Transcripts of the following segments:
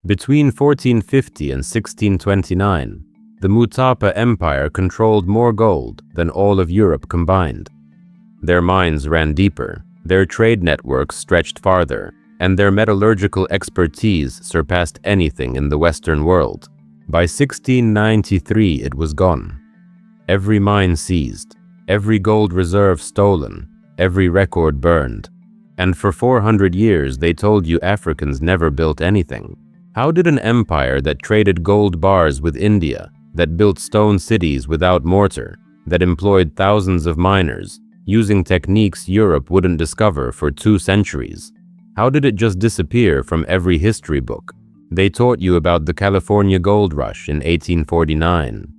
Between 1450 and 1629, the Mutapa Empire controlled more gold than all of Europe combined. Their mines ran deeper, their trade networks stretched farther, and their metallurgical expertise surpassed anything in the Western world. By 1693, it was gone. Every mine seized, every gold reserve stolen, every record burned. And for 400 years, they told you Africans never built anything. How did an empire that traded gold bars with India, that built stone cities without mortar, that employed thousands of miners, using techniques Europe wouldn't discover for 2 centuries, how did it just disappear from every history book? They taught you about the California gold rush in 1849.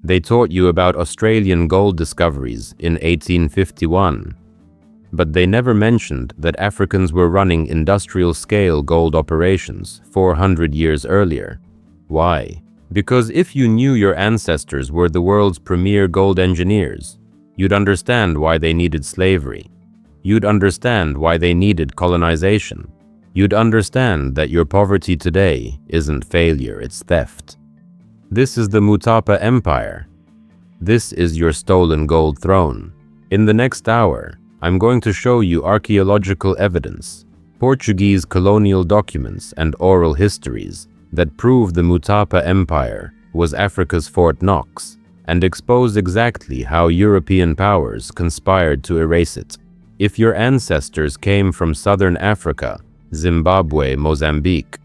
They taught you about Australian gold discoveries in 1851. But they never mentioned that Africans were running industrial-scale gold operations 400 years earlier. Why? Because if you knew your ancestors were the world's premier gold engineers, you'd understand why they needed slavery. You'd understand why they needed colonization. You'd understand that your poverty today isn't failure, it's theft. This is the Mutapa Empire. This is your stolen gold throne. In the next hour, I'm going to show you archaeological evidence, Portuguese colonial documents and oral histories that prove the Mutapa Empire was Africa's Fort Knox and expose exactly how European powers conspired to erase it. If your ancestors came from Southern Africa, Zimbabwe, Mozambique,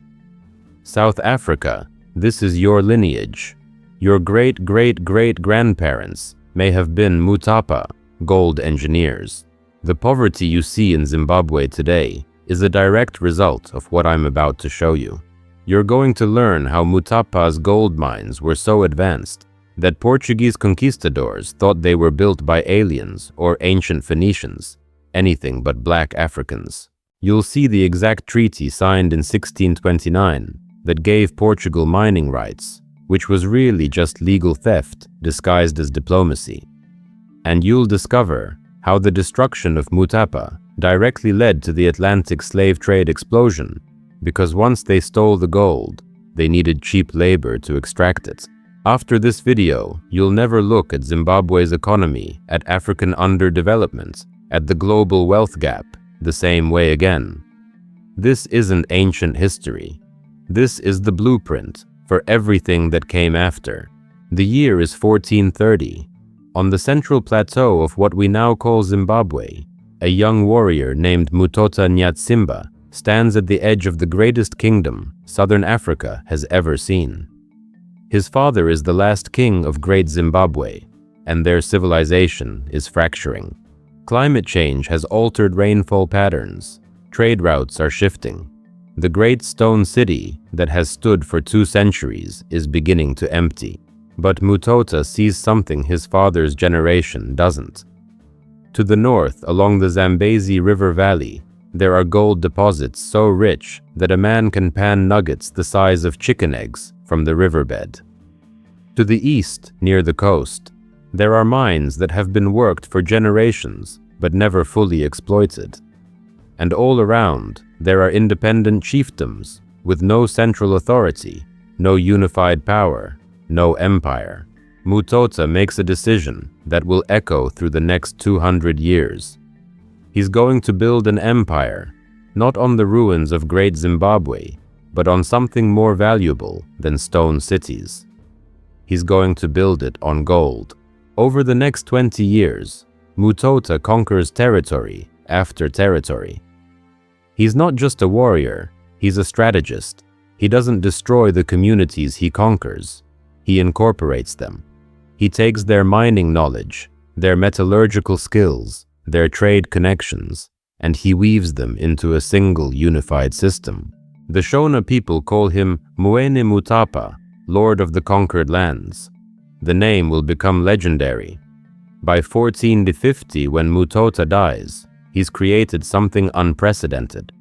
South Africa, this is your lineage. Your great-great-great-grandparents may have been Mutapa, gold engineers. The poverty you see in Zimbabwe today is a direct result of what I'm about to show you. You're going to learn how Mutapa's gold mines were so advanced that Portuguese conquistadors thought they were built by aliens or ancient Phoenicians, anything but black Africans. You'll see the exact treaty signed in 1629 that gave Portugal mining rights, which was really just legal theft disguised as diplomacy. And you'll discover how the destruction of Mutapa directly led to the Atlantic slave trade explosion, because once they stole the gold, they needed cheap labor to extract it. After this video, you'll never look at Zimbabwe's economy, at African underdevelopment, at the global wealth gap, the same way again. This isn't ancient history. This is the blueprint for everything that came after. The year is 1430. On the central plateau of what we now call Zimbabwe, a young warrior named Mutota Nyatsimba stands at the edge of the greatest kingdom Southern Africa has ever seen. His father is the last king of Great Zimbabwe, and their civilization is fracturing. Climate change has altered rainfall patterns. Trade routes are shifting. The great stone city that has stood for 2 centuries is beginning to empty. But Mutota sees something his father's generation doesn't. To the north, along the Zambezi River Valley, there are gold deposits so rich that a man can pan nuggets the size of chicken eggs from the riverbed. To the east, near the coast, there are mines that have been worked for generations but never fully exploited. And all around, there are independent chiefdoms with no central authority, no unified power, no empire. Mutota makes a decision that will echo through the next 200 years. He's going to build an empire, not on the ruins of Great Zimbabwe, but on something more valuable than stone cities. He's going to build it on gold. Over the next 20 years, Mutota conquers territory after territory. He's not just a warrior, he's a strategist. He doesn't destroy the communities he conquers. He incorporates them. He takes their mining knowledge, their metallurgical skills, their trade connections, and he weaves them into a single unified system. The Shona people call him Mwene Mutapa, Lord of the Conquered Lands. The name will become legendary. By 1450, when Mutota dies, he's created something unprecedented.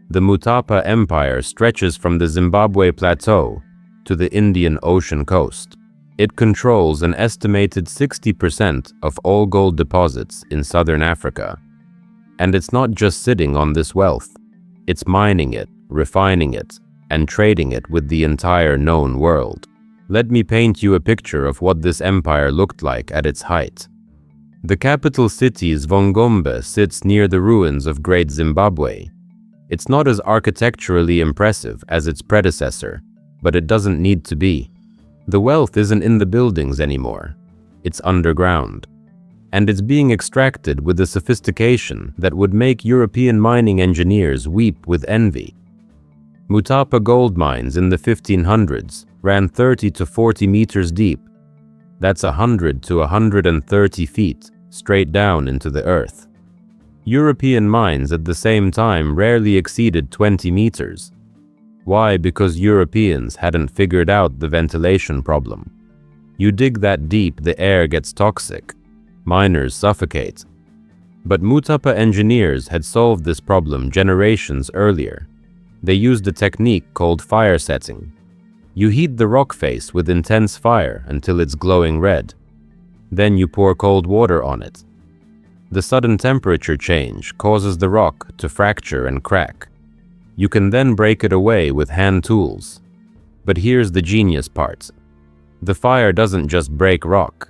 The Mutapa Empire stretches from the Zimbabwe Plateau to the Indian Ocean coast. It controls an estimated 60% of all gold deposits in southern Africa. And it's not just sitting on this wealth. It's mining it, refining it, and trading it with the entire known world. Let me paint you a picture of what this empire looked like at its height. The capital city Zvongombe sits near the ruins of Great Zimbabwe. It's not as architecturally impressive as its predecessor, but it doesn't need to be. The wealth isn't in the buildings anymore. It's underground. And it's being extracted with a sophistication that would make European mining engineers weep with envy. Mutapa gold mines in the 1500s ran 30 to 40 meters deep. That's 100 to 130 feet straight down into the earth. European mines at the same time rarely exceeded 20 meters. Why? Because Europeans hadn't figured out the ventilation problem. You dig that deep, the air gets toxic. Miners suffocate. But Mutapa engineers had solved this problem generations earlier. They used a technique called fire setting. You heat the rock face with intense fire until it's glowing red. Then you pour cold water on it. The sudden temperature change causes the rock to fracture and crack. You can then break it away with hand tools. But here's the genius part. The fire doesn't just break rock.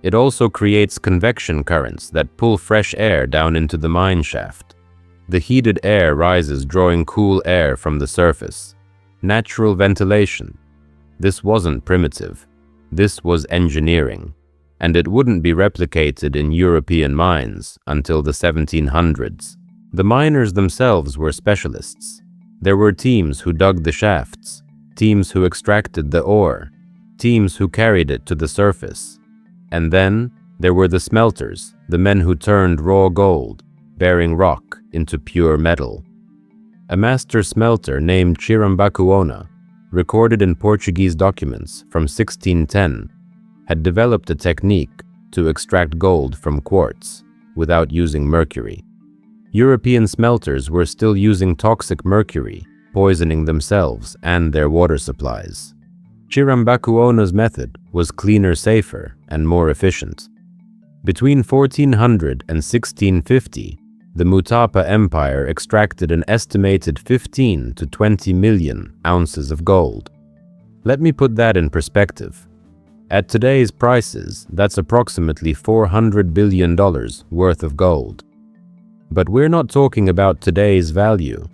It also creates convection currents that pull fresh air down into the mine shaft. The heated air rises, drawing cool air from the surface. Natural ventilation. This wasn't primitive. This was engineering. And it wouldn't be replicated in European mines until the 1700s. The miners themselves were specialists. There were teams who dug the shafts, teams who extracted the ore, teams who carried it to the surface. And then there were the smelters, the men who turned raw gold, bearing rock, into pure metal. A master smelter named Chirambakuona, recorded in Portuguese documents from 1610, had developed a technique to extract gold from quartz without using mercury. European smelters were still using toxic mercury, poisoning themselves and their water supplies. Chirambakuona's method was cleaner, safer, and more efficient. Between 1400 and 1650, the Mutapa Empire extracted an estimated 15 to 20 million ounces of gold. Let me put that in perspective. At today's prices, that's approximately $400 billion worth of gold. But we're not talking about today's value.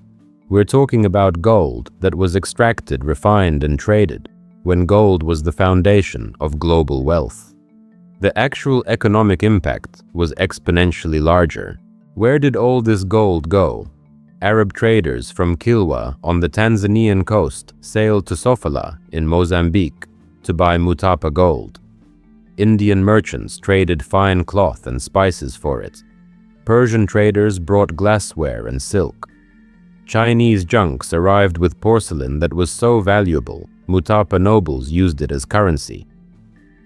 We're talking about gold that was extracted, refined, and traded when gold was the foundation of global wealth. The actual economic impact was exponentially larger. Where did all this gold go? Arab traders from Kilwa on the Tanzanian coast sailed to Sofala in Mozambique to buy Mutapa gold. Indian merchants traded fine cloth and spices for it. Persian traders brought glassware and silk. Chinese junks arrived with porcelain that was so valuable, Mutapa nobles used it as currency.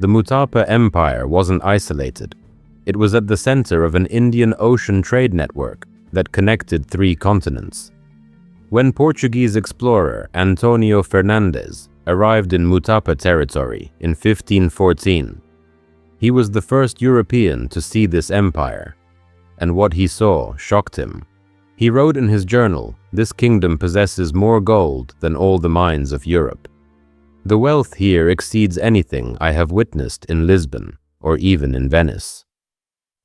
The Mutapa Empire wasn't isolated. It was at the center of an Indian Ocean trade network that connected 3 continents. When Portuguese explorer Antonio Fernandes arrived in Mutapa territory in 1514, he was the first European to see this empire, and what he saw shocked him. He wrote in his journal, "This kingdom possesses more gold than all the mines of Europe. The wealth here exceeds anything I have witnessed in Lisbon or even in Venice.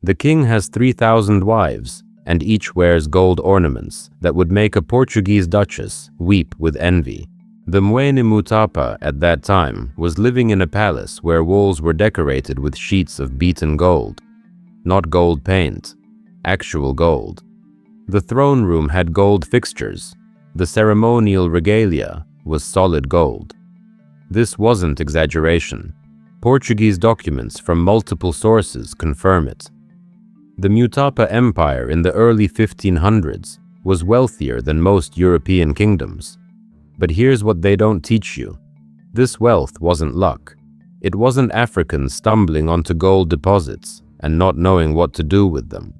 The king has 3,000 wives, and each wears gold ornaments that would make a Portuguese duchess weep with envy." The Mwene Mutapa at that time was living in a palace where walls were decorated with sheets of beaten gold. Not gold paint, actual gold. The throne room had gold fixtures. The ceremonial regalia was solid gold. This wasn't exaggeration. Portuguese documents from multiple sources confirm it. The Mutapa Empire in the early 1500s was wealthier than most European kingdoms. But here's what they don't teach you. This wealth wasn't luck. It wasn't Africans stumbling onto gold deposits and not knowing what to do with them.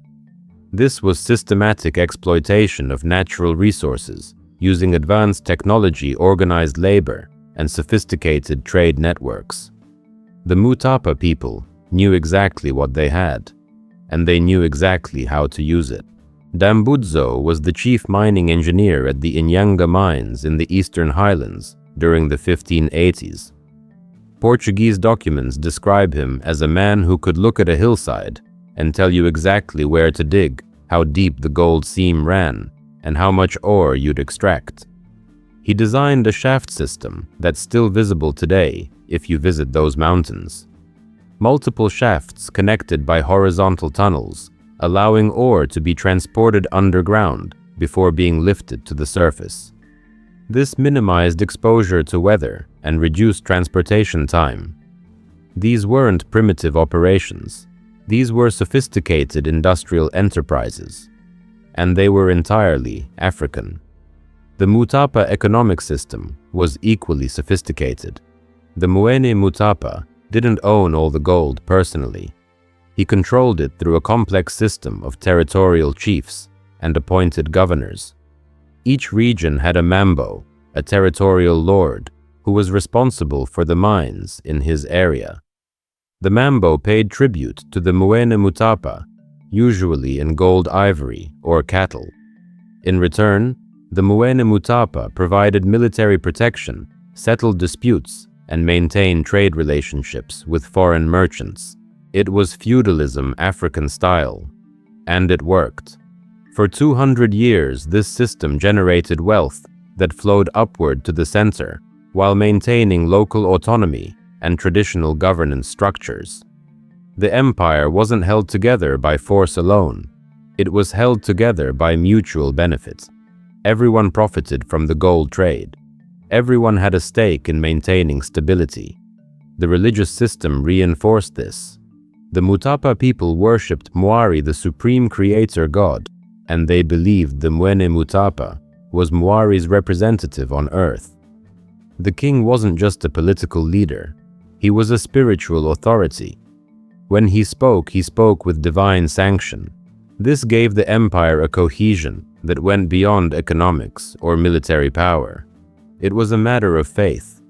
This was systematic exploitation of natural resources using advanced technology, organized labor, and sophisticated trade networks. The Mutapa people knew exactly what they had, and they knew exactly how to use it. Dambudzo was the chief mining engineer at the Inyanga mines in the Eastern Highlands during the 1580s. Portuguese documents describe him as a man who could look at a hillside and tell you exactly where to dig, how deep the gold seam ran, and how much ore you'd extract. He designed a shaft system that's still visible today if you visit those mountains. Multiple shafts connected by horizontal tunnels, allowing ore to be transported underground before being lifted to the surface. This minimized exposure to weather and reduced transportation time. These weren't primitive operations. These were sophisticated industrial enterprises, and they were entirely African. The Mutapa economic system was equally sophisticated. The Mwene Mutapa didn't own all the gold personally. He controlled it through a complex system of territorial chiefs and appointed governors. Each region had a mambo, a territorial lord, who was responsible for the mines in his area. The mambo paid tribute to the Mwene Mutapa, usually in gold, ivory, or cattle. In return, the Mwene Mutapa provided military protection, settled disputes, and maintained trade relationships with foreign merchants. It was feudalism African style, and it worked. For 200 years, this system generated wealth that flowed upward to the center while maintaining local autonomy and traditional governance structures. The empire wasn't held together by force alone. It was held together by mutual benefit. Everyone profited from the gold trade. Everyone had a stake in maintaining stability. The religious system reinforced this. The Mutapa people worshipped Mwari, the supreme creator god, and they believed the Mwene Mutapa was Mwari's representative on earth. The king wasn't just a political leader. He was a spiritual authority. When he spoke with divine sanction. This gave the empire a cohesion that went beyond economics or military power. It was a matter of faith,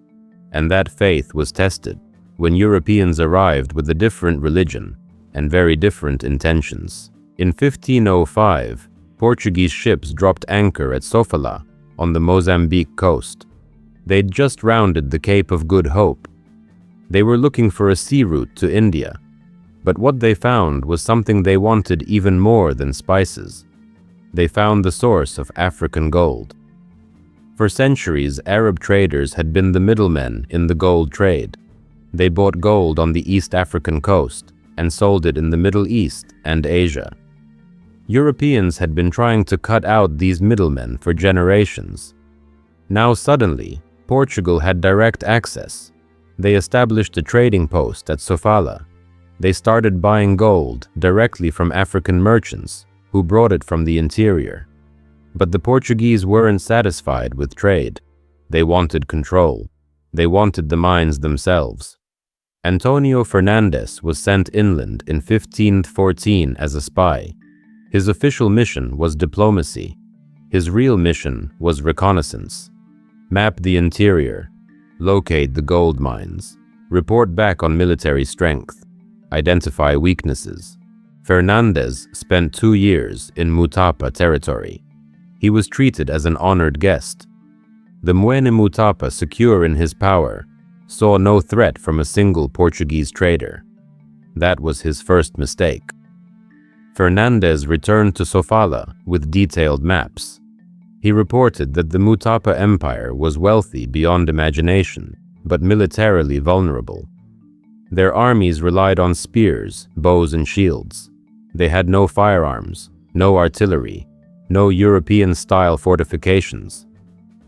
and that faith was tested when Europeans arrived with a different religion and very different intentions. In 1505, Portuguese ships dropped anchor at Sofala on the Mozambique coast. They'd just rounded the Cape of Good Hope. They were looking for a sea route to India, but what they found was something they wanted even more than spices. They found the source of African gold. For centuries, Arab traders had been the middlemen in the gold trade. They bought gold on the East African coast and sold it in the Middle East and Asia. Europeans had been trying to cut out these middlemen for generations. Now suddenly, Portugal had direct access. They established a trading post at Sofala. They started buying gold directly from African merchants who brought it from the interior. But the Portuguese weren't satisfied with trade. They wanted control. They wanted the mines themselves. Antonio Fernandes was sent inland in 1514 as a spy. His official mission was diplomacy. His real mission was reconnaissance. Map the interior, locate the gold mines, report back on military strength, identify weaknesses. Fernandes spent 2 years in Mutapa territory. He was treated as an honored guest. The Mwene Mutapa, secure in his power, saw no threat from a single Portuguese trader. That was his first mistake. Fernandes returned to Sofala with detailed maps. He reported that the Mutapa Empire was wealthy beyond imagination, but militarily vulnerable. Their armies relied on spears, bows, and shields. They had no firearms, no artillery, no European-style fortifications.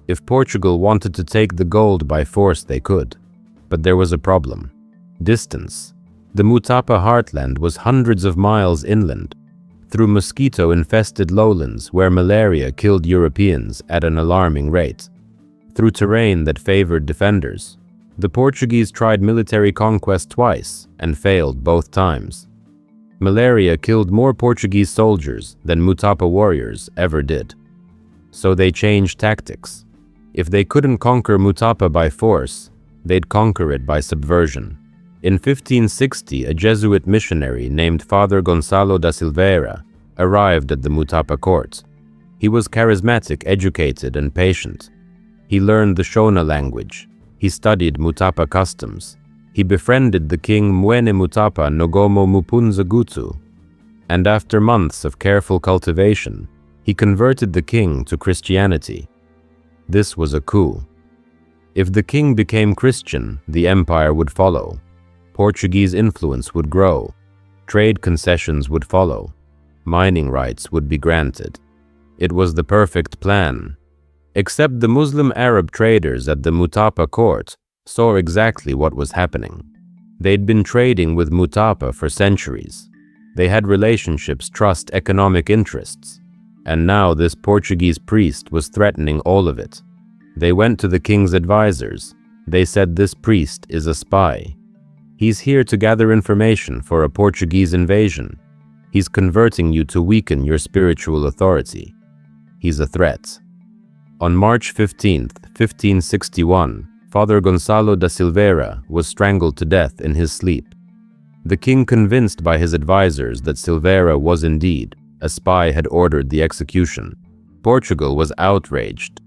If Portugal wanted to take the gold by force, they could. But there was a problem: distance. The Mutapa heartland was hundreds of miles inland, through mosquito-infested lowlands where malaria killed Europeans at an alarming rate, through terrain that favored defenders. The Portuguese tried military conquest twice and failed both times. Malaria killed more Portuguese soldiers than Mutapa warriors ever did. So they changed tactics. If they couldn't conquer Mutapa by force, they'd conquer it by subversion. In 1560, a Jesuit missionary named Father Gonçalo da Silveira arrived at the Mutapa court. He was charismatic, educated, and patient. He learned the Shona language. He studied Mutapa customs. He befriended the king Mwene Mutapa Nogomo Mupunza Gutu. And after months of careful cultivation, he converted the king to Christianity. This was a coup. If the king became Christian, the empire would follow. Portuguese influence would grow. Trade concessions would follow. Mining rights would be granted. It was the perfect plan. Except the Muslim Arab traders at the Mutapa court saw exactly what was happening. They'd been trading with Mutapa for centuries. They had relationships, trust, economic interests. And now this Portuguese priest was threatening all of it. They went to the king's advisors. They said this priest is a spy. He's here to gather information for a Portuguese invasion. He's converting you to weaken your spiritual authority. He's a threat. On March 15, 1561, Father Gonçalo da Silveira was strangled to death in his sleep. The king, convinced by his advisors that Silveira was indeed a spy, had ordered the execution. Portugal was outraged.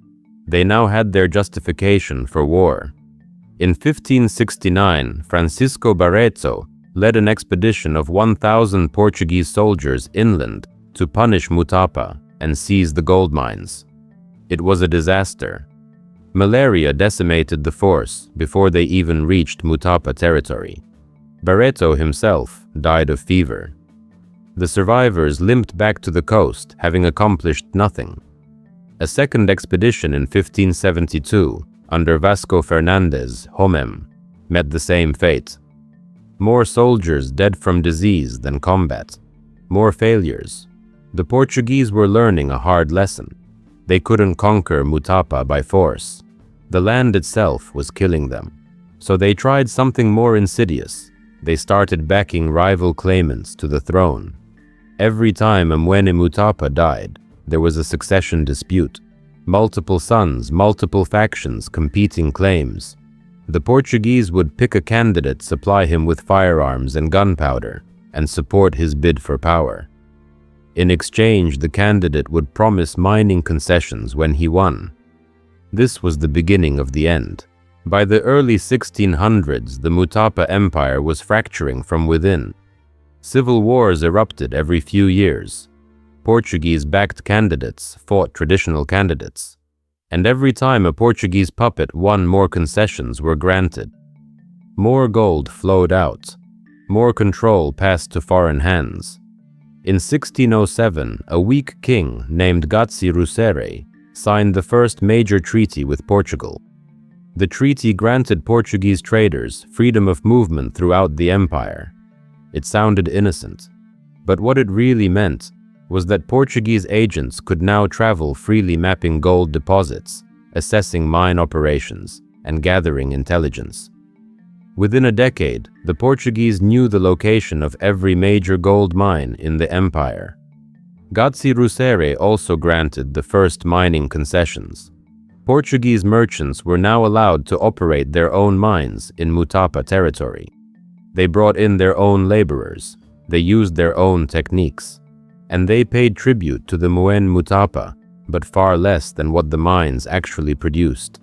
They now had their justification for war. In 1569, Francisco Barreto led an expedition of 1,000 Portuguese soldiers inland to punish Mutapa and seize the gold mines. It was a disaster. Malaria decimated the force before they even reached Mutapa territory. Barreto himself died of fever. The survivors limped back to the coast, having accomplished nothing. A second expedition in 1572, under Vasco Fernandes, Homem, met the same fate. More soldiers dead from disease than combat. More failures. The Portuguese were learning a hard lesson. They couldn't conquer Mutapa by force. The land itself was killing them. So they tried something more insidious. They started backing rival claimants to the throne. Every time Mwene Mutapa died, there was a succession dispute. Multiple sons, multiple factions, competing claims. The Portuguese would pick a candidate, supply him with firearms and gunpowder, and support his bid for power. In exchange, the candidate would promise mining concessions when he won. This was the beginning of the end. By the early 1600s, the Mutapa Empire was fracturing from within. Civil wars erupted every few years. Portuguese-backed candidates fought traditional candidates. And every time a Portuguese puppet won, more concessions were granted. More gold flowed out. More control passed to foreign hands. In 1607, a weak king named Gatsi Rusere signed the first major treaty with Portugal. The treaty granted Portuguese traders freedom of movement throughout the empire. It sounded innocent, but what it really meant was that Portuguese agents could now travel freely, mapping gold deposits, assessing mine operations, and gathering intelligence. Within a decade, the Portuguese knew the location of every major gold mine in the empire. Gatsi Rusere also granted the first mining concessions. Portuguese merchants were now allowed to operate their own mines in Mutapa territory. They brought in their own laborers, they used their own techniques, and they paid tribute to the Mwene Mutapa, but far less than what the mines actually produced.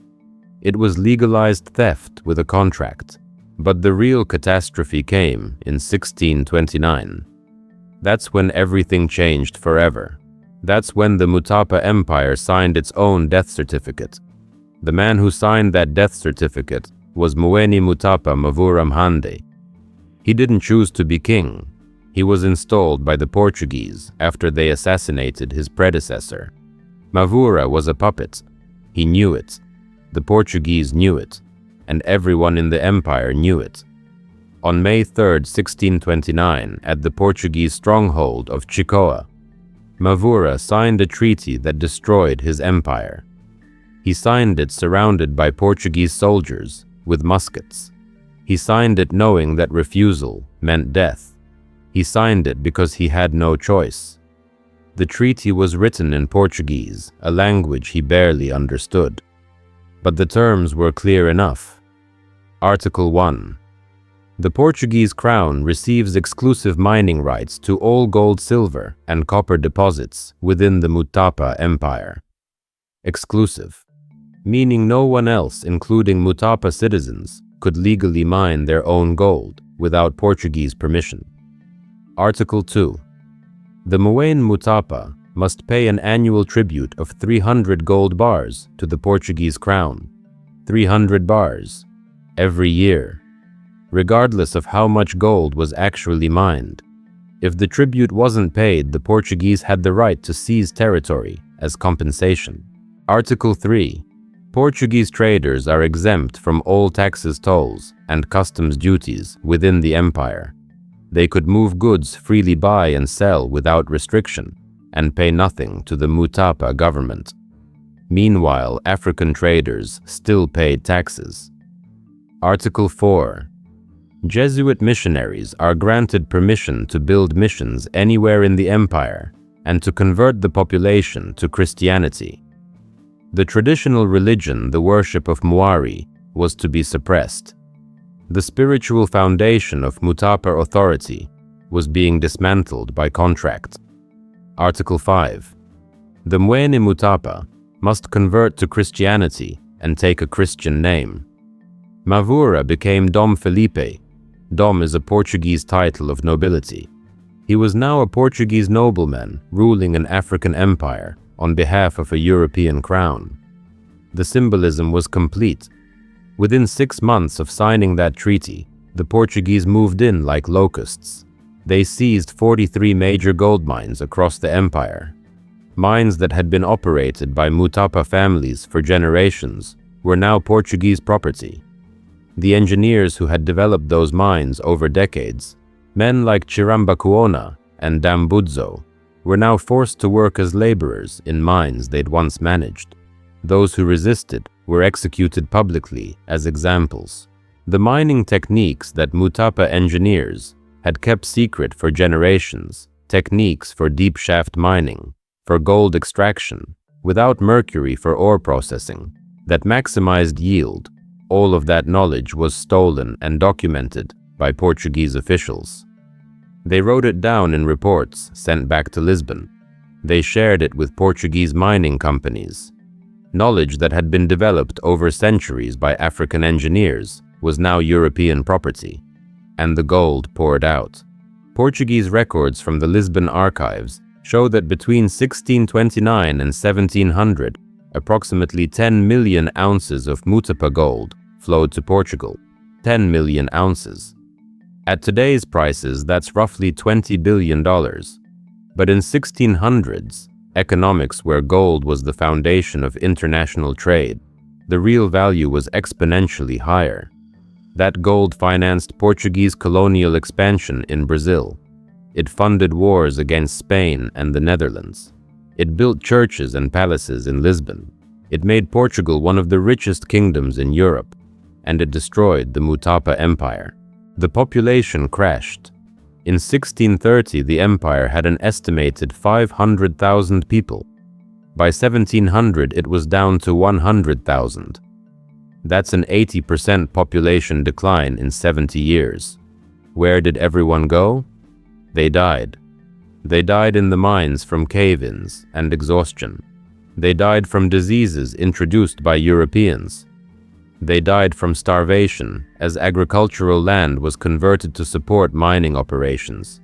It was legalized theft with a contract, but the real catastrophe came in 1629. That's when everything changed forever. That's when the Mutapa Empire signed its own death certificate. The man who signed that death certificate was Mwene Mutapa Mavura Mhande. He didn't choose to be king. He was installed by the Portuguese after they assassinated his predecessor. Mavura was a puppet. He knew it. The Portuguese knew it. And everyone in the empire knew it. On May 3, 1629, at the Portuguese stronghold of Chicoa, Mavura signed a treaty that destroyed his empire. He signed it surrounded by Portuguese soldiers with muskets. He signed it knowing that refusal meant death. He signed it because he had no choice. The treaty was written in Portuguese, a language he barely understood. But the terms were clear enough. Article 1. The Portuguese crown receives exclusive mining rights to all gold, silver, and copper deposits within the Mutapa Empire. Exclusive, meaning no one else, including Mutapa citizens, could legally mine their own gold without Portuguese permission. Article 2. The Muain Mutapa must pay an annual tribute of 300 gold bars to the Portuguese crown. 300 bars every year, regardless of how much gold was actually mined. If the tribute wasn't paid, the Portuguese had the right to seize territory as compensation. Article 3. Portuguese traders are exempt from all taxes, tolls, and customs duties within the empire. They could move goods, freely buy and sell without restriction, and pay nothing to the Mutapa government. Meanwhile, African traders still paid taxes. Article 4. Jesuit missionaries are granted permission to build missions anywhere in the empire and to convert the population to Christianity. The traditional religion, the worship of Muari, was to be suppressed. The spiritual foundation of Mutapa authority was being dismantled by contract. Article 5. The Muene Mutapa must convert to Christianity and take a Christian name. Mavura became Dom Felipe. Dom is a Portuguese title of nobility. He was now a Portuguese nobleman ruling an African empire on behalf of a European crown. The symbolism was complete. Within 6 months of signing that treaty, the Portuguese moved in like locusts. They seized 43 major gold mines across the empire. Mines that had been operated by Mutapa families for generations were now Portuguese property. The engineers who had developed those mines over decades, men like Chirambakuona and Dambudzo, were now forced to work as laborers in mines they'd once managed. Those who resisted were executed publicly as examples. The mining techniques that Mutapa engineers had kept secret for generations, techniques for deep shaft mining, for gold extraction, without mercury for ore processing, that maximized yield, all of that knowledge was stolen and documented by Portuguese officials. They wrote it down in reports sent back to Lisbon. They shared it with Portuguese mining companies. Knowledge that had been developed over centuries by African engineers was now European property, and the gold poured out. Portuguese records from the Lisbon archives show that between 1629 and 1700, approximately 10 million ounces of Mutapa gold flowed to Portugal. 10 million ounces. At today's prices, that's roughly $20 billion. But in 1600s, economics where gold was the foundation of international trade, the real value was exponentially higher. That gold financed Portuguese colonial expansion in Brazil. It funded wars against Spain and the Netherlands. It built churches and palaces in Lisbon. It made Portugal one of the richest kingdoms in Europe, and it destroyed the Mutapa Empire. The population crashed. In 1630, the empire had an estimated 500,000 people. By 1700, it was down to 100,000. That's an 80% population decline in 70 years. Where did everyone go? They died. They died in the mines from cave-ins and exhaustion. They died from diseases introduced by Europeans. They died from starvation as agricultural land was converted to support mining operations.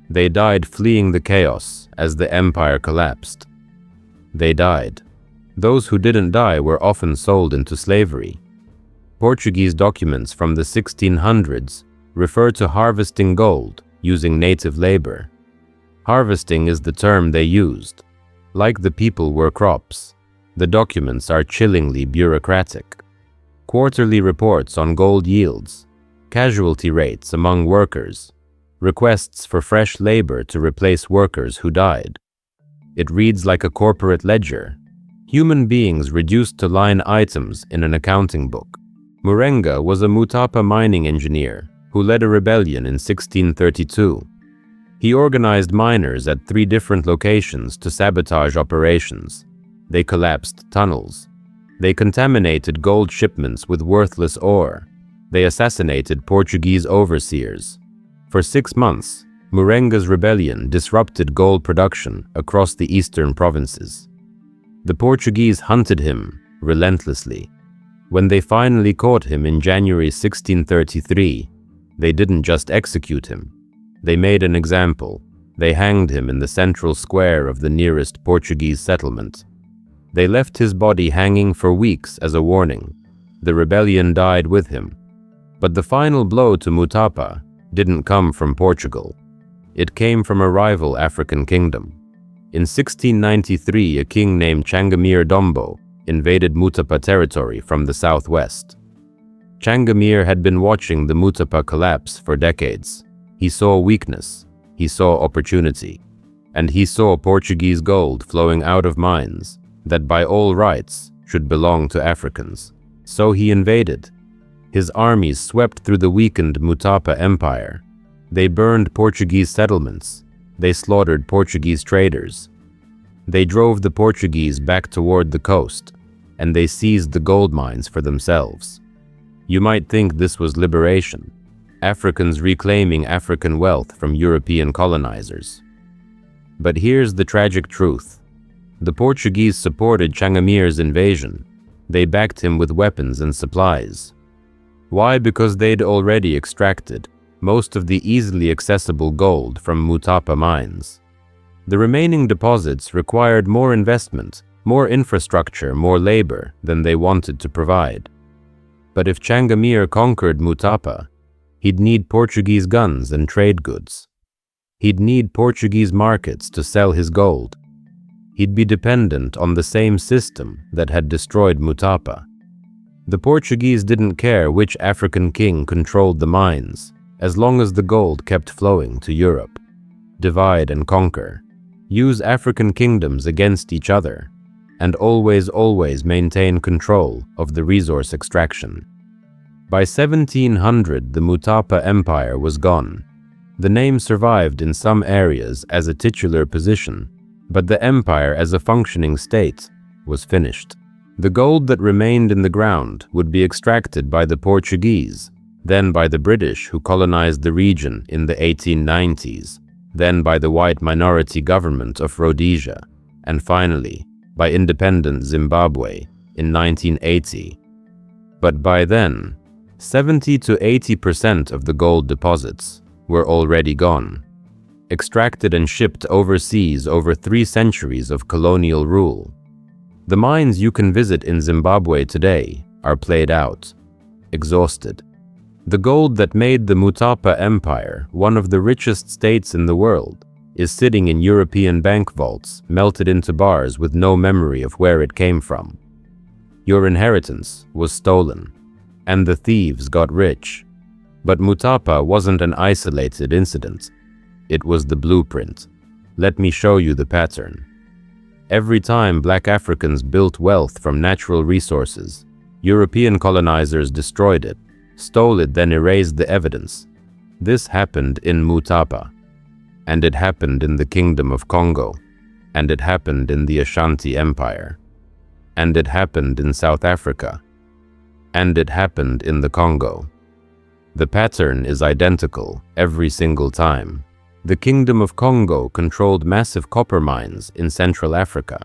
They died fleeing the chaos as the empire collapsed. They died. Those who didn't die were often sold into slavery. Portuguese documents from the 1600s refer to harvesting gold using native labor. Harvesting is the term they used. Like the people were crops, the documents are chillingly bureaucratic. Quarterly reports on gold yields, casualty rates among workers, requests for fresh labor to replace workers who died. It reads like a corporate ledger, human beings reduced to line items in an accounting book. Murenga was a Mutapa mining engineer who led a rebellion in 1632. He organized miners at 3 different locations to sabotage operations. They collapsed tunnels. They contaminated gold shipments with worthless ore. They assassinated Portuguese overseers. For 6 months, Murenga's rebellion disrupted gold production across the eastern provinces. The Portuguese hunted him relentlessly. When they finally caught him in January 1633, they didn't just execute him. They made an example. They hanged him in the central square of the nearest Portuguese settlement. They left his body hanging for weeks as a warning. The rebellion died with him. But the final blow to Mutapa didn't come from Portugal. It came from a rival African kingdom. In 1693, a king named Changamire Dombo invaded Mutapa territory from the southwest. Changamire had been watching the Mutapa collapse for decades. He saw weakness, he saw opportunity, and he saw Portuguese gold flowing out of mines that by all rights should belong to Africans. So he invaded. His armies swept through the weakened Mutapa Empire. They burned Portuguese settlements. They slaughtered Portuguese traders. They drove the Portuguese back toward the coast, and they seized the gold mines for themselves. You might think this was liberation, Africans reclaiming African wealth from European colonizers. But here's the tragic truth. The Portuguese supported Changamire's invasion. They backed him with weapons and supplies. Why? Because they'd already extracted most of the easily accessible gold from Mutapa mines. The remaining deposits required more investment, more infrastructure, more labor than they wanted to provide. But if Changamire conquered Mutapa, he'd need Portuguese guns and trade goods. He'd need Portuguese markets to sell his gold. He'd be dependent on the same system that had destroyed Mutapa. The Portuguese didn't care which African king controlled the mines, as long as the gold kept flowing to Europe. Divide and conquer. Use African kingdoms against each other, and always maintain control of the resource extraction. By 1700, the Mutapa Empire was gone. The name survived in some areas as a titular position, but the empire as a functioning state was finished. The gold that remained in the ground would be extracted by the Portuguese, then by the British who colonized the region in the 1890s, then by the white minority government of Rhodesia, and finally by independent Zimbabwe in 1980. But by then, 70 to 80% of the gold deposits were already gone, extracted and shipped overseas over 3 centuries of colonial rule. The mines you can visit in Zimbabwe today are played out, exhausted. The gold that made the Mutapa Empire one of the richest states in the world is sitting in European bank vaults, melted into bars with no memory of where it came from. Your inheritance was stolen, and the thieves got rich. But Mutapa wasn't an isolated incident. It was the blueprint. Let me show you the pattern. Every time Black Africans built wealth from natural resources, European colonizers destroyed it, stole it, then erased the evidence. This happened in Mutapa, and it happened in the Kingdom of Congo, and it happened in the Ashanti Empire, and it happened in South Africa, and it happened in the Congo. The pattern is identical every single time. The Kingdom of Congo controlled massive copper mines in Central Africa.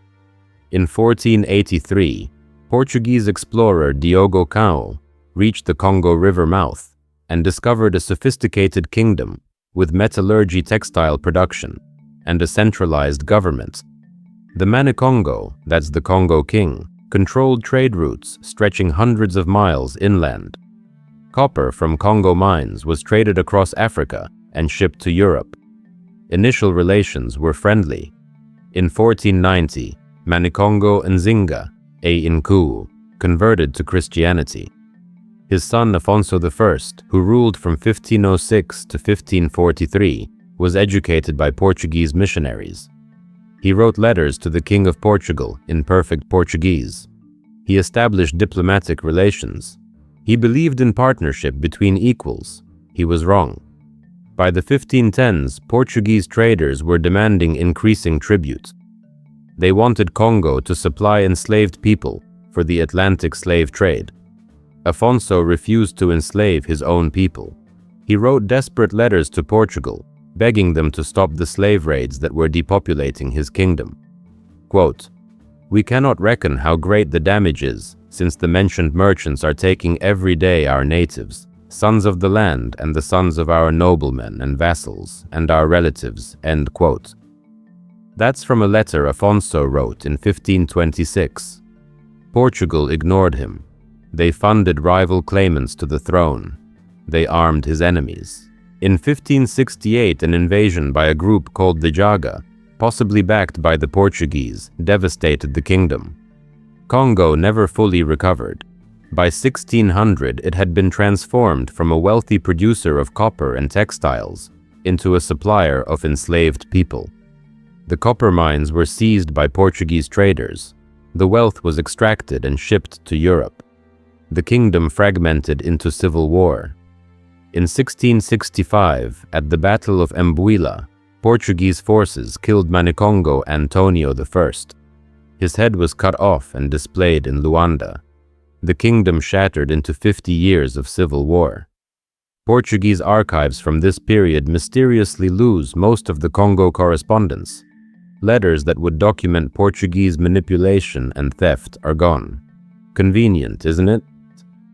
In 1483, Portuguese explorer Diogo Cao reached the Congo River mouth and discovered a sophisticated kingdom with metallurgy, textile production, and a centralized government. The Manikongo, that's the Congo king, controlled trade routes stretching hundreds of miles inland. Copper from Congo mines was traded across Africa and shipped to Europe. Initial relations were friendly. In 1490, Manikongo Nzinga, a Nku, converted to Christianity. His son Afonso I, who ruled from 1506 to 1543, was educated by Portuguese missionaries. He wrote letters to the King of Portugal in perfect Portuguese. He established diplomatic relations. He believed in partnership between equals. He was wrong. By the 1510s, Portuguese traders were demanding increasing tribute. They wanted Congo to supply enslaved people for the Atlantic slave trade. Afonso refused to enslave his own people. He wrote desperate letters to Portugal, begging them to stop the slave raids that were depopulating his kingdom. Quote, "We cannot reckon how great the damage is, since the mentioned merchants are taking every day our natives, sons of the land and the sons of our noblemen and vassals, and our relatives." End quote. That's from a letter Afonso wrote in 1526. Portugal ignored him. They funded rival claimants to the throne. They armed his enemies. In 1568, an invasion by a group called the Jaga, possibly backed by the Portuguese, devastated the kingdom. Congo never fully recovered. By 1600, it had been transformed from a wealthy producer of copper and textiles into a supplier of enslaved people. The copper mines were seized by Portuguese traders. The wealth was extracted and shipped to Europe. The kingdom fragmented into civil war. In 1665, at the Battle of Embuila, Portuguese forces killed Manicongo Antonio I. His head was cut off and displayed in Luanda. The kingdom shattered into 50 years of civil war. Portuguese archives from this period mysteriously lose most of the Congo correspondence. Letters that would document Portuguese manipulation and theft are gone. Convenient, isn't it?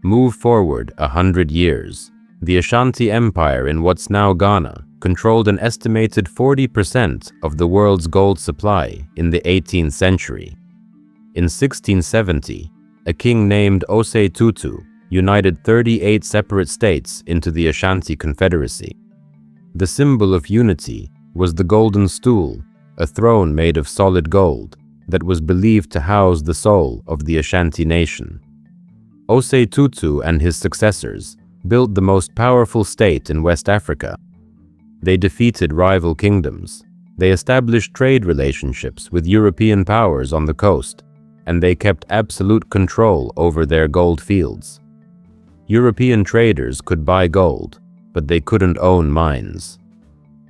Move forward 100 years. The Ashanti Empire in what's now Ghana controlled an estimated 40% of the world's gold supply in the 18th century. In 1670, a king named Osei Tutu united 38 separate states into the Ashanti Confederacy. The symbol of unity was the golden stool, a throne made of solid gold that was believed to house the soul of the Ashanti nation. Osei Tutu and his successors built the most powerful state in West Africa. They defeated rival kingdoms. They established trade relationships with European powers on the coast, and they kept absolute control over their gold fields. European traders could buy gold, but they couldn't own mines.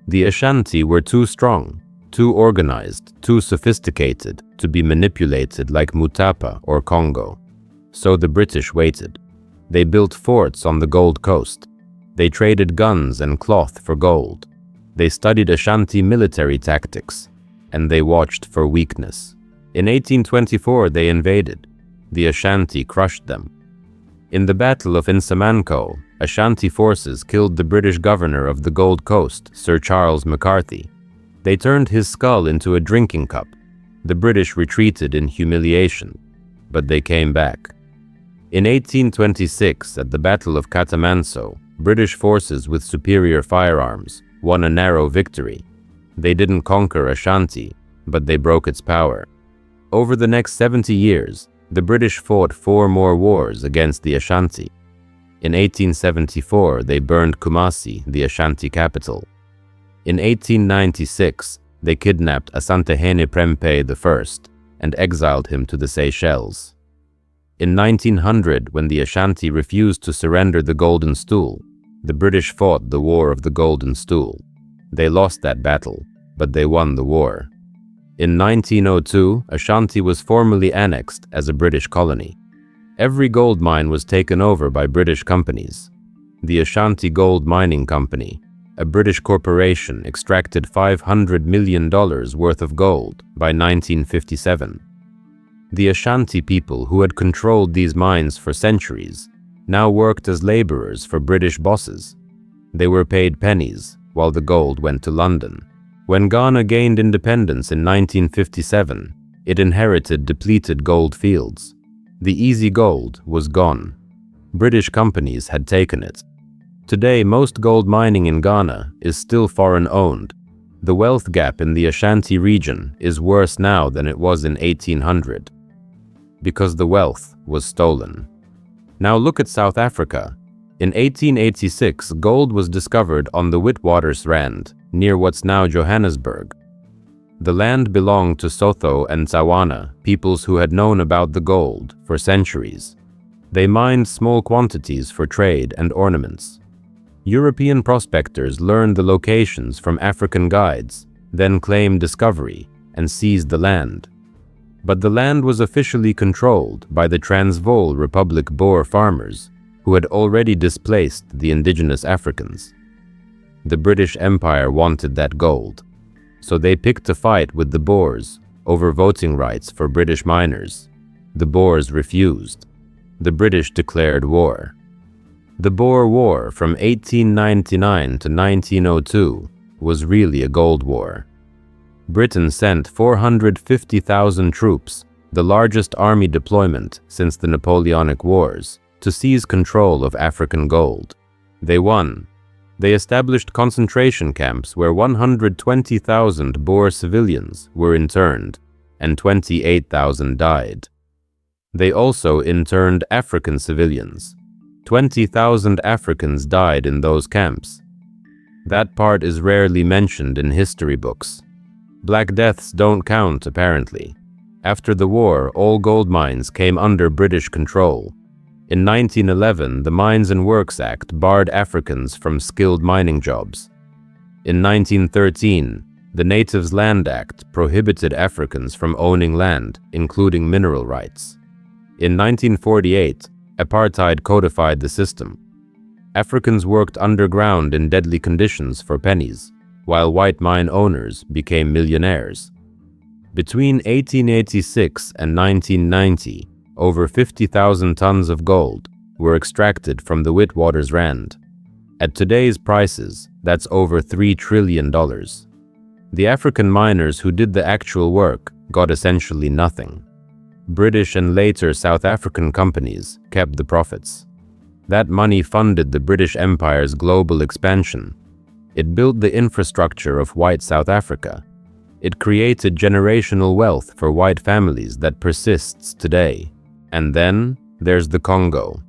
The Ashanti were too strong, too organized, too sophisticated to be manipulated like Mutapa or Congo. So the British waited. They built forts on the Gold Coast. They traded guns and cloth for gold. They studied Ashanti military tactics, and they watched for weakness. In 1824, they invaded. The Ashanti crushed them. In the Battle of Insamanko, Ashanti forces killed the British governor of the Gold Coast, Sir Charles McCarthy. They turned his skull into a drinking cup. The British retreated in humiliation, but they came back. In 1826, at the Battle of Catamanso, British forces with superior firearms won a narrow victory. They didn't conquer Ashanti, but they broke its power. Over the next 70 years, the British fought 4 more wars against the Ashanti. In 1874, they burned Kumasi, the Ashanti capital. In 1896, they kidnapped Asantehene Prempeh I and exiled him to the Seychelles. In 1900, when the Ashanti refused to surrender the Golden Stool, the British fought the War of the Golden Stool. They lost that battle, but they won the war. In 1902, Ashanti was formally annexed as a British colony. Every gold mine was taken over by British companies. The Ashanti Gold Mining Company, a British corporation, extracted $500 million worth of gold by 1957. The Ashanti people who had controlled these mines for centuries now worked as laborers for British bosses. They were paid pennies, while the gold went to London. When Ghana gained independence in 1957, it inherited depleted gold fields. The easy gold was gone. British companies had taken it. Today, most gold mining in Ghana is still foreign-owned. The wealth gap in the Ashanti region is worse now than it was in 1800. Because the wealth was stolen. Now look at South Africa. In 1886, gold was discovered on the Witwatersrand, near what's now Johannesburg. The land belonged to Sotho and Tswana, peoples who had known about the gold for centuries. They mined small quantities for trade and ornaments. European prospectors learned the locations from African guides, then claimed discovery and seized the land. But the land was officially controlled by the Transvaal Republic Boer farmers, who had already displaced the indigenous Africans. The British Empire wanted that gold, so they picked a fight with the Boers over voting rights for British miners. The Boers refused. The British declared war. The Boer War from 1899 to 1902 was really a gold war. Britain sent 450,000 troops, the largest army deployment since the Napoleonic Wars, to seize control of African gold. They won. They established concentration camps where 120,000 Boer civilians were interned, and 28,000 died. They also interned African civilians. 20,000 Africans died in those camps. That part is rarely mentioned in history books. Black deaths don't count, apparently. After the war, all gold mines came under British control. In 1911, the Mines and Works Act barred Africans from skilled mining jobs. In 1913, the Natives Land Act prohibited Africans from owning land, including mineral rights. In 1948, apartheid codified the system. Africans worked underground in deadly conditions for pennies, while white mine owners became millionaires. Between 1886 and 1990, over 50,000 tons of gold were extracted from the Witwatersrand. At today's prices, that's over $3 trillion. The African miners who did the actual work got essentially nothing. British and later South African companies kept the profits. That money funded the British Empire's global expansion. It built the infrastructure of white South Africa. It created generational wealth for white families that persists today. And then there's the Congo.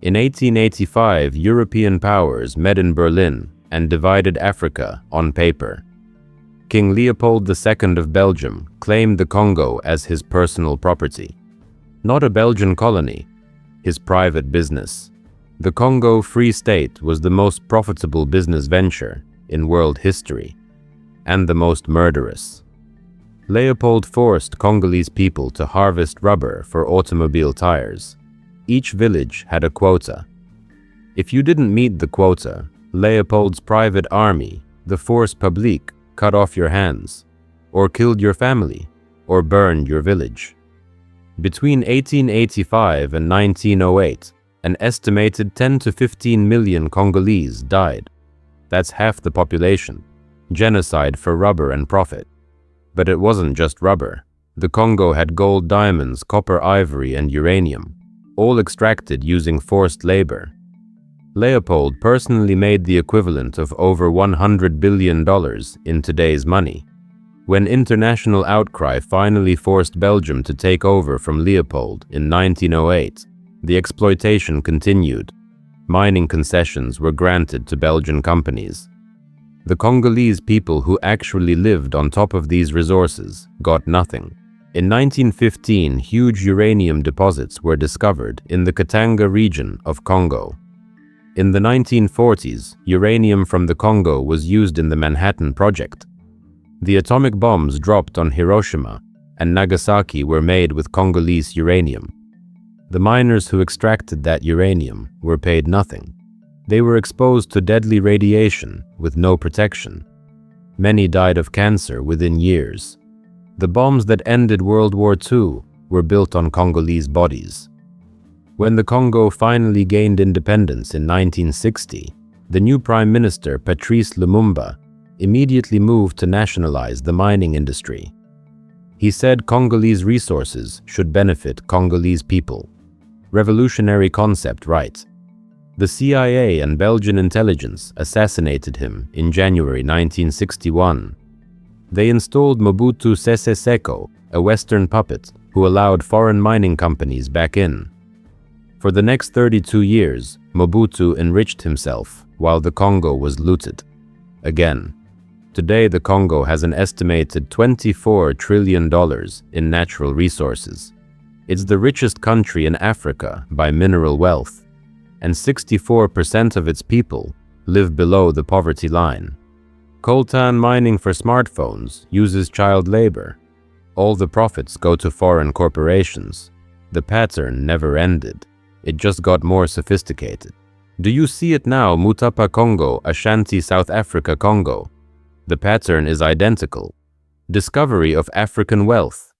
In 1885, European powers met in Berlin and divided Africa on paper. King Leopold II of Belgium claimed the Congo as his personal property. Not a Belgian colony, his private business. The Congo Free State was the most profitable business venture in world history, and the most murderous. Leopold forced Congolese people to harvest rubber for automobile tires. Each village had a quota. If you didn't meet the quota, Leopold's private army, the Force Publique, cut off your hands, or killed your family, or burned your village. Between 1885 and 1908, an estimated 10 to 15 million Congolese died. That's half the population. Genocide for rubber and profit. But it wasn't just rubber. The Congo had gold, diamonds, copper, ivory, and uranium, all extracted using forced labor. Leopold personally made the equivalent of over $100 billion in today's money. When international outcry finally forced Belgium to take over from Leopold in 1908, the exploitation continued. Mining concessions were granted to Belgian companies. The Congolese people who actually lived on top of these resources got nothing. In 1915, huge uranium deposits were discovered in the Katanga region of Congo. In the 1940s, uranium from the Congo was used in the Manhattan Project. The atomic bombs dropped on Hiroshima and Nagasaki were made with Congolese uranium. The miners who extracted that uranium were paid nothing. They were exposed to deadly radiation with no protection. Many died of cancer within years. The bombs that ended World War II were built on Congolese bodies. When the Congo finally gained independence in 1960, the new Prime Minister, Patrice Lumumba, immediately moved to nationalize the mining industry. He said Congolese resources should benefit Congolese people. Revolutionary concept, right? The CIA and Belgian intelligence assassinated him in January 1961. They installed Mobutu Sese Seko, a Western puppet who allowed foreign mining companies back in. For the next 32 years, Mobutu enriched himself while the Congo was looted. Again, today the Congo has an estimated $24 trillion in natural resources. It's the richest country in Africa by mineral wealth, and 64% of its people live below the poverty line. Coltan mining for smartphones uses child labor. All the profits go to foreign corporations. The pattern never ended. It just got more sophisticated. Do you see it now, Mutapa Congo, Ashanti, South Africa, Congo? The pattern is identical. Discovery of African wealth.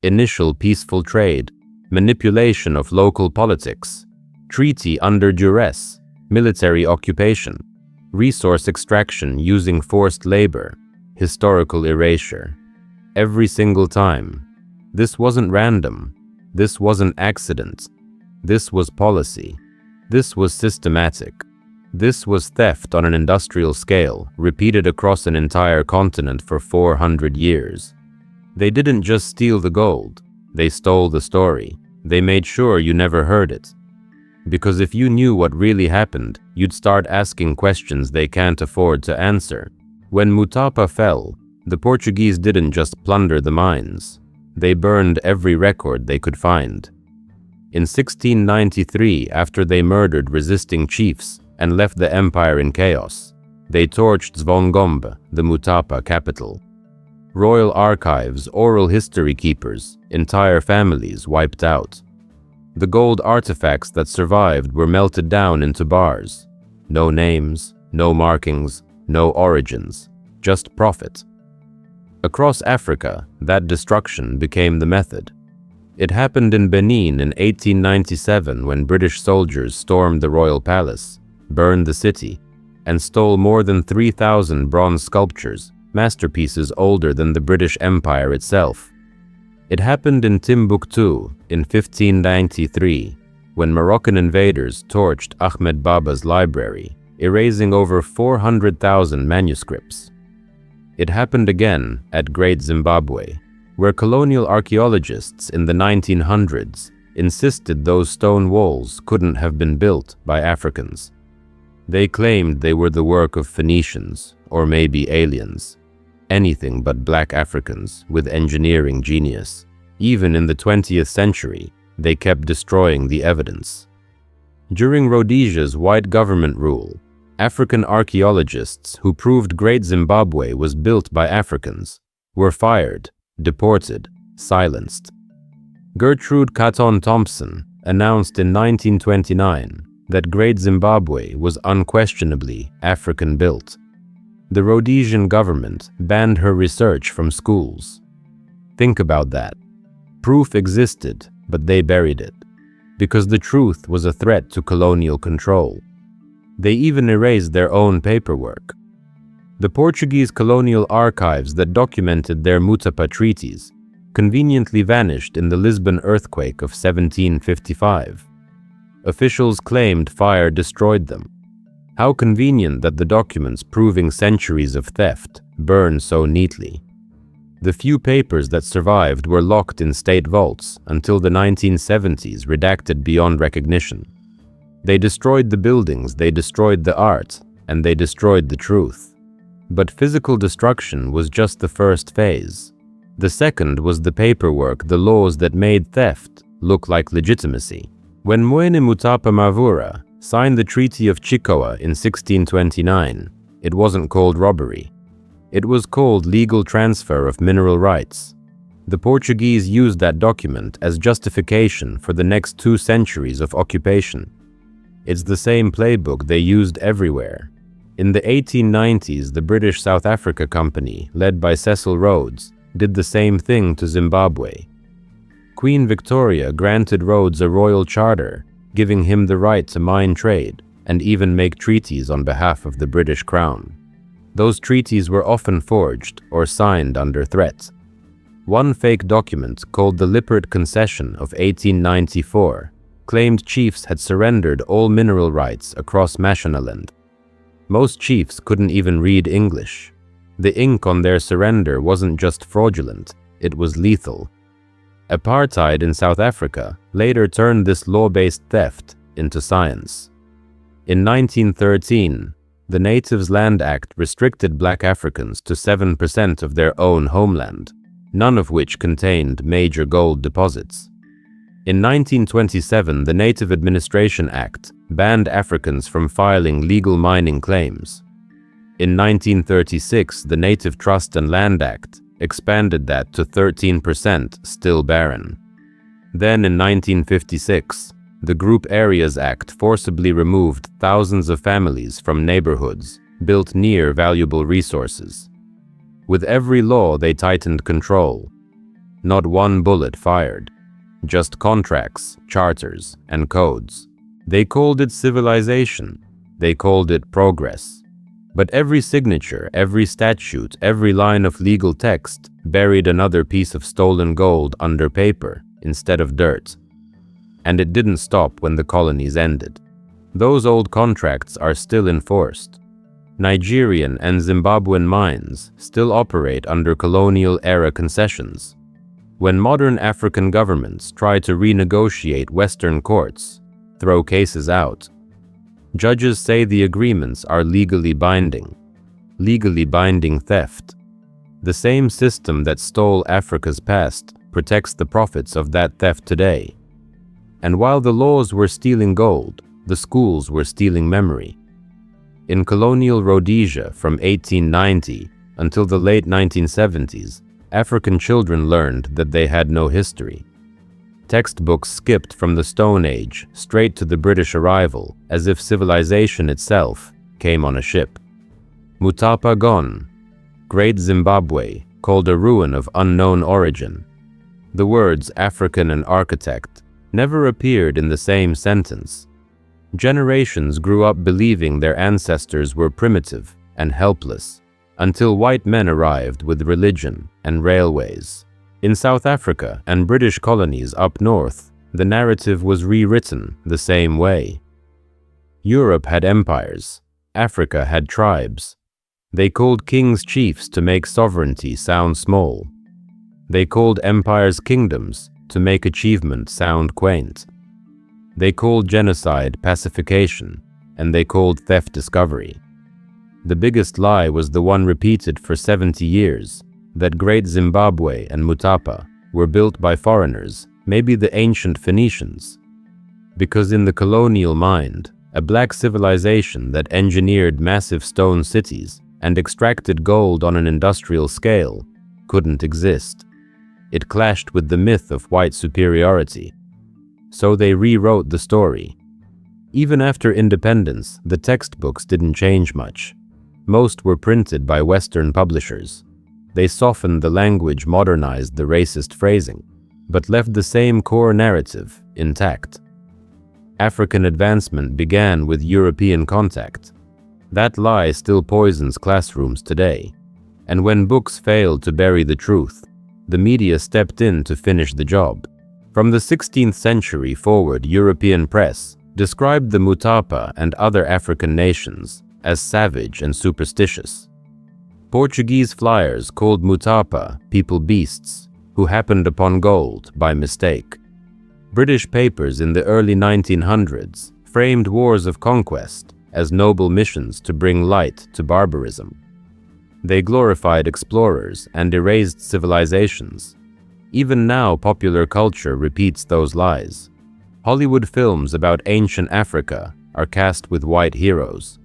Initial peaceful trade. Manipulation of local politics. Treaty under duress. Military occupation. Resource extraction using forced labor. Historical erasure. Every single time. This wasn't random. This wasn't accident. This was policy. This was systematic. This was theft on an industrial scale, repeated across an entire continent for 400 years. They didn't just steal the gold. They stole the story. They made sure you never heard it. Because if you knew what really happened, you'd start asking questions they can't afford to answer. When Mutapa fell, the Portuguese didn't just plunder the mines. They burned every record they could find. In 1693, after they murdered resisting chiefs and left the empire in chaos, they torched Zvongombe, the Mutapa capital. Royal archives, oral history keepers, entire families wiped out. The gold artifacts that survived were melted down into bars. No names, no markings, no origins, just profit. Across Africa, that destruction became the method. It happened in Benin in 1897 when British soldiers stormed the royal palace, burned the city, and stole more than 3,000 bronze sculptures, masterpieces older than the British Empire itself. It happened in Timbuktu in 1593 when Moroccan invaders torched Ahmed Baba's library, erasing over 400,000 manuscripts. It happened again at Great Zimbabwe, where colonial archaeologists in the 1900s insisted those stone walls couldn't have been built by Africans. They claimed they were the work of Phoenicians, or maybe aliens. Anything but black Africans with engineering genius. Even in the 20th century, they kept destroying the evidence. During Rhodesia's white government rule, African archaeologists who proved Great Zimbabwe was built by Africans were fired, deported, silenced. Gertrude Caton Thompson announced in 1929 that Great Zimbabwe was unquestionably African-built. The Rhodesian government banned her research from schools. Think about that. Proof existed, but they buried it, because the truth was a threat to colonial control. They even erased their own paperwork. The Portuguese colonial archives that documented their Mutapa treaties conveniently vanished in the Lisbon earthquake of 1755. Officials claimed fire destroyed them. How convenient that the documents proving centuries of theft burn so neatly. The few papers that survived were locked in state vaults until the 1970s, redacted beyond recognition. They destroyed the buildings, they destroyed the art, and they destroyed the truth. But physical destruction was just the first phase. The second was the paperwork, the laws that made theft look like legitimacy. When Mwene Mutapa Mavura signed the Treaty of Chikoa in 1629, it wasn't called robbery. It was called legal transfer of mineral rights. The Portuguese used that document as justification for the next 2 centuries of occupation. It's the same playbook they used everywhere. In the 1890s, the British South Africa Company, led by Cecil Rhodes, did the same thing to Zimbabwe. Queen Victoria granted Rhodes a royal charter, giving him the right to mine trade and even make treaties on behalf of the British Crown. Those treaties were often forged or signed under threat. One fake document, called the Lippert Concession of 1894, claimed chiefs had surrendered all mineral rights across Mashonaland. Most chiefs couldn't even read English. The ink on their surrender wasn't just fraudulent, it was lethal. Apartheid in South Africa later turned this law-based theft into science. In 1913, the Natives Land Act restricted black Africans to 7% of their own homeland, none of which contained major gold deposits. In 1927, the Native Administration Act banned Africans from filing legal mining claims. In 1936, the Native Trust and Land Act expanded that to 13%, still barren. Then in 1956, the Group Areas Act forcibly removed thousands of families from neighborhoods built near valuable resources. With every law, they tightened control. Not one bullet fired, just contracts, charters, and codes. They called it civilization. They called it progress. But every signature, every statute, every line of legal text buried another piece of stolen gold under paper instead of dirt. And it didn't stop when the colonies ended. Those old contracts are still enforced. Nigerian and Zimbabwean mines still operate under colonial-era concessions. When modern African governments try to renegotiate Western courts, throw cases out, judges say the agreements are legally binding theft. The same system that stole Africa's past protects the profits of that theft today. And while the laws were stealing gold, the schools were stealing memory. In colonial Rhodesia from 1890 until the late 1970s, African children learned that they had no history. Textbooks skipped from the Stone Age straight to the British arrival, as if civilization itself came on a ship. Mutapa gone. Great Zimbabwe, called a ruin of unknown origin. The words African and architect never appeared in the same sentence. Generations grew up believing their ancestors were primitive and helpless, until white men arrived with religion and railways. In South Africa and British colonies up north, the narrative was rewritten the same way. Europe had empires. Africa had tribes. They called kings chiefs to make sovereignty sound small. They called empires kingdoms to make achievement sound quaint. They called genocide pacification, and they called theft discovery. The biggest lie was the one repeated for 70 years, that Great Zimbabwe and Mutapa were built by foreigners, maybe the ancient Phoenicians. Because in the colonial mind, a black civilization that engineered massive stone cities and extracted gold on an industrial scale couldn't exist. It clashed with the myth of white superiority. So they rewrote the story. Even after independence, the textbooks didn't change much. Most were printed by Western publishers. They softened the language, modernized the racist phrasing, but left the same core narrative intact. African advancement began with European contact. That lie still poisons classrooms today. And when books failed to bury the truth, the media stepped in to finish the job. From the 16th century forward, European press described the Mutapa and other African nations as savage and superstitious. Portuguese flyers called Mutapa people beasts who happened upon gold by mistake. British papers in the early 1900s framed wars of conquest as noble missions to bring light to barbarism. They glorified explorers and erased civilizations. Even now, popular culture repeats those lies. Hollywood films about ancient Africa are cast with white heroes.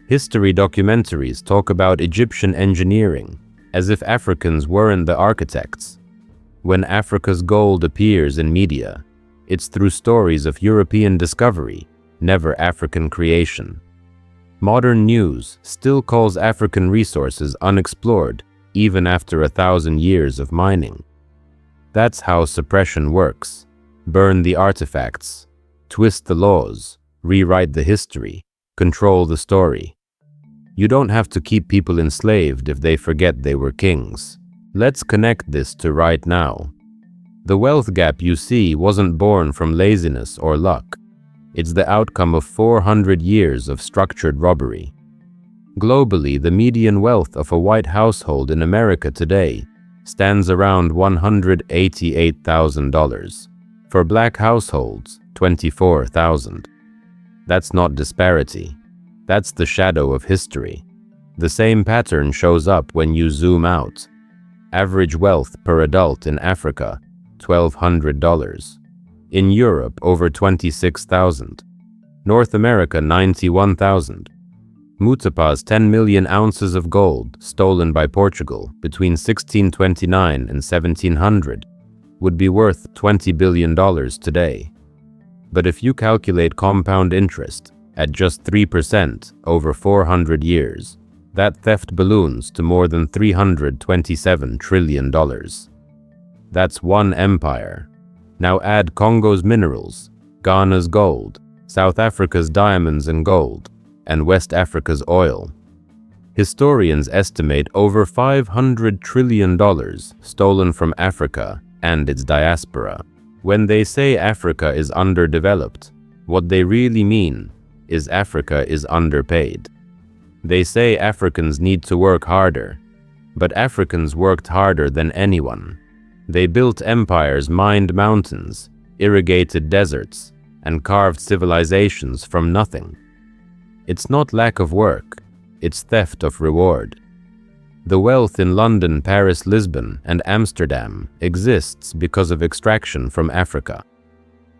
History documentaries talk about Egyptian engineering as if Africans weren't the architects. When Africa's gold appears in media, it's through stories of European discovery, never African creation. Modern news still calls African resources unexplored even after 1,000 years of mining. That's how suppression works. Burn the artifacts, twist the laws, rewrite the history, control the story. You don't have to keep people enslaved if they forget they were kings. Let's connect this to right now. The wealth gap you see wasn't born from laziness or luck. It's the outcome of 400 years of structured robbery. Globally, the median wealth of a white household in America today stands around $188,000. For black households, $24,000. That's not disparity. That's the shadow of history. The same pattern shows up when you zoom out. Average wealth per adult in Africa, $1,200. In Europe, over $26,000. North America, $91,000. Mutapa's 10 million ounces of gold stolen by Portugal between 1629 and 1700 would be worth $20 billion today. But if you calculate compound interest at just 3% over 400 years, that theft balloons to more than $327 trillion. That's one empire. Now add Congo's minerals, Ghana's gold, South Africa's diamonds and gold, and West Africa's oil. Historians estimate over $500 trillion stolen from Africa and its diaspora. When they say Africa is underdeveloped, what they really mean is Africa is underpaid. They say Africans need to work harder, but Africans worked harder than anyone. They built empires, mined mountains, irrigated deserts, and carved civilizations from nothing. It's not lack of work, it's theft of reward. The wealth in London, Paris, Lisbon, and Amsterdam exists because of extraction from Africa.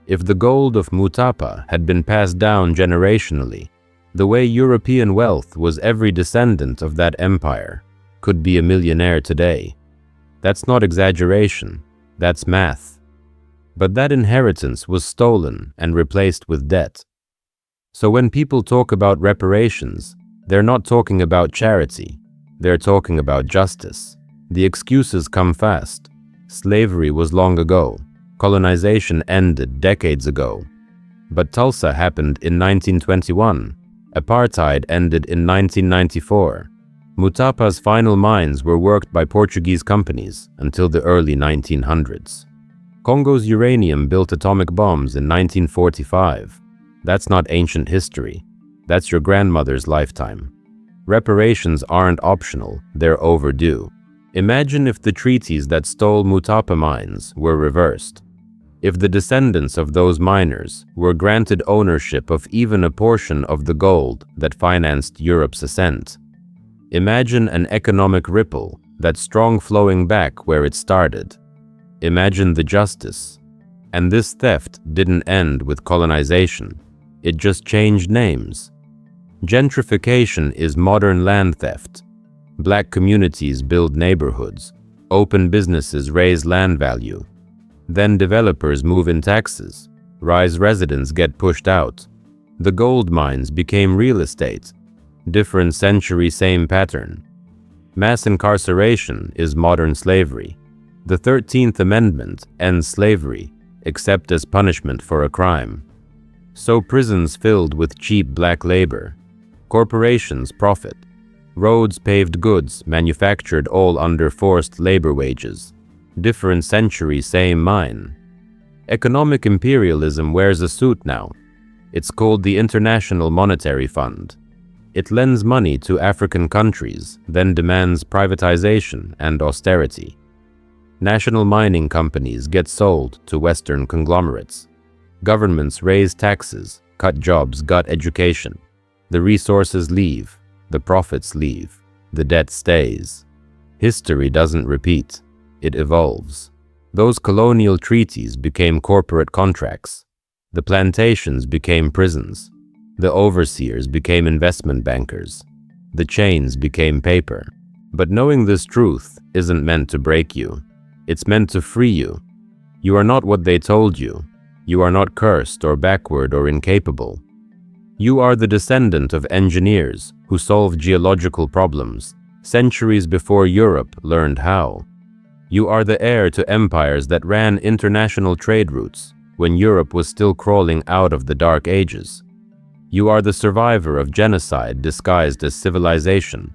If the gold of Mutapa had been passed down generationally, the way European wealth was, every descendant of that empire could be a millionaire today. That's not exaggeration, that's math. But that inheritance was stolen and replaced with debt. So when people talk about reparations, they're not talking about charity, they're talking about justice. The excuses come fast. Slavery was long ago. Colonization ended decades ago. But Tulsa happened in 1921. Apartheid ended in 1994. Mutapa's final mines were worked by Portuguese companies until the early 1900s. Congo's uranium built atomic bombs in 1945. That's not ancient history. That's your grandmother's lifetime. Reparations aren't optional, they're overdue. Imagine if the treaties that stole Mutapa mines were reversed. If the descendants of those miners were granted ownership of even a portion of the gold that financed Europe's ascent. Imagine an economic ripple that's strong flowing back where it started. Imagine the justice. And this theft didn't end with colonization. It just changed names. Gentrification is modern land theft. Black communities build neighborhoods. Open businesses raise land value. Then developers move in taxes. Rise residents get pushed out. The gold mines became real estate. Different century, same pattern. Mass incarceration is modern slavery. The 13th Amendment ends slavery, except as punishment for a crime. So prisons filled with cheap black labor. Corporations profit. Roads, paved goods, manufactured all under forced labor wages. Different century, same mine. Economic imperialism wears a suit now. It's called the International Monetary Fund. It lends money to African countries, then demands privatization and austerity. National mining companies get sold to Western conglomerates. Governments raise taxes, cut jobs, gut education. The resources leave, the profits leave, the debt stays. History doesn't repeat, it evolves. Those colonial treaties became corporate contracts. The plantations became prisons. The overseers became investment bankers. The chains became paper. But knowing this truth isn't meant to break you. It's meant to free you. You are not what they told you. You are not cursed or backward or incapable. You are the descendant of engineers who solved geological problems centuries before Europe learned how. You are the heir to empires that ran international trade routes when Europe was still crawling out of the Dark Ages. You are the survivor of genocide disguised as civilization.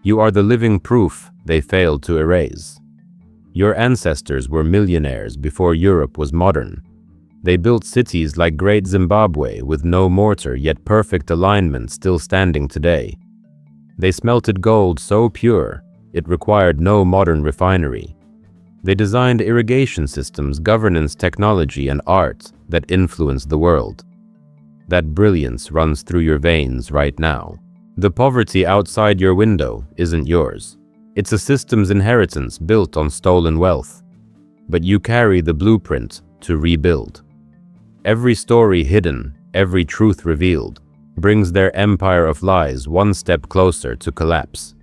You are the living proof they failed to erase. Your ancestors were millionaires before Europe was modern. They built cities like Great Zimbabwe with no mortar yet perfect alignment still standing today. They smelted gold so pure it required no modern refinery. They designed irrigation systems, governance, technology, and art that influenced the world. That brilliance runs through your veins right now. The poverty outside your window isn't yours. It's a system's inheritance built on stolen wealth. But you carry the blueprint to rebuild. Every story hidden, every truth revealed, brings their empire of lies one step closer to collapse.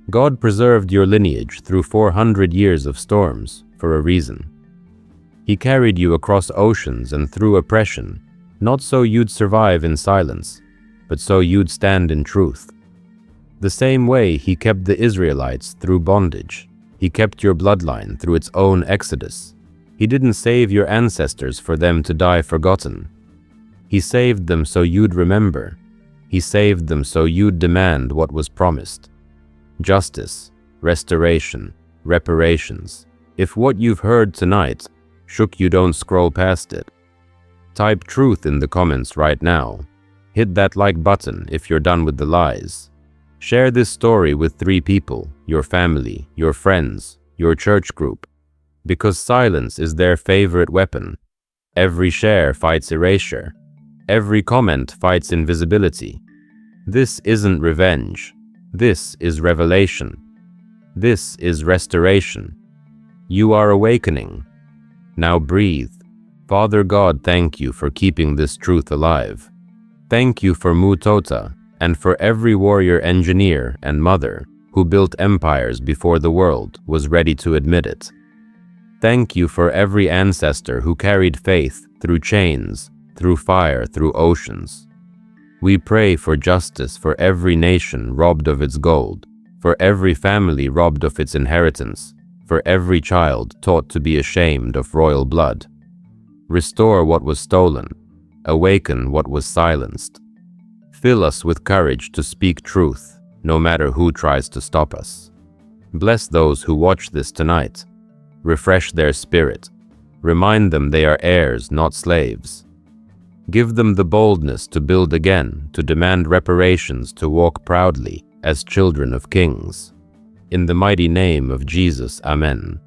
God preserved your lineage through 400 years of storms for a reason. He carried you across oceans and through oppression, not so you'd survive in silence, but so you'd stand in truth. The same way He kept the Israelites through bondage, He kept your bloodline through its own exodus. He didn't save your ancestors for them to die forgotten. He saved them so you'd remember. He saved them so you'd demand what was promised. Justice, restoration, reparations. If what you've heard tonight shook you, don't scroll past it. Type truth in the comments right now. Hit that like button if you're done with the lies. Share this story with 3 people, your family, your friends, your church group, because silence is their favorite weapon. Every share fights erasure. Every comment fights invisibility. This isn't revenge. This is revelation. This is restoration. You are awakening. Now breathe. Father God, thank you for keeping this truth alive. Thank you for Mutapa and for every warrior engineer and mother who built empires before the world was ready to admit it. Thank you for every ancestor who carried faith through chains, through fire, through oceans. We pray for justice for every nation robbed of its gold, for every family robbed of its inheritance, for every child taught to be ashamed of royal blood. Restore what was stolen. Awaken what was silenced. Fill us with courage to speak truth, no matter who tries to stop us. Bless those who watch this tonight. Refresh their spirit. Remind them they are heirs, not slaves. Give them the boldness to build again, to demand reparations, to walk proudly as children of kings. In the mighty name of Jesus, Amen.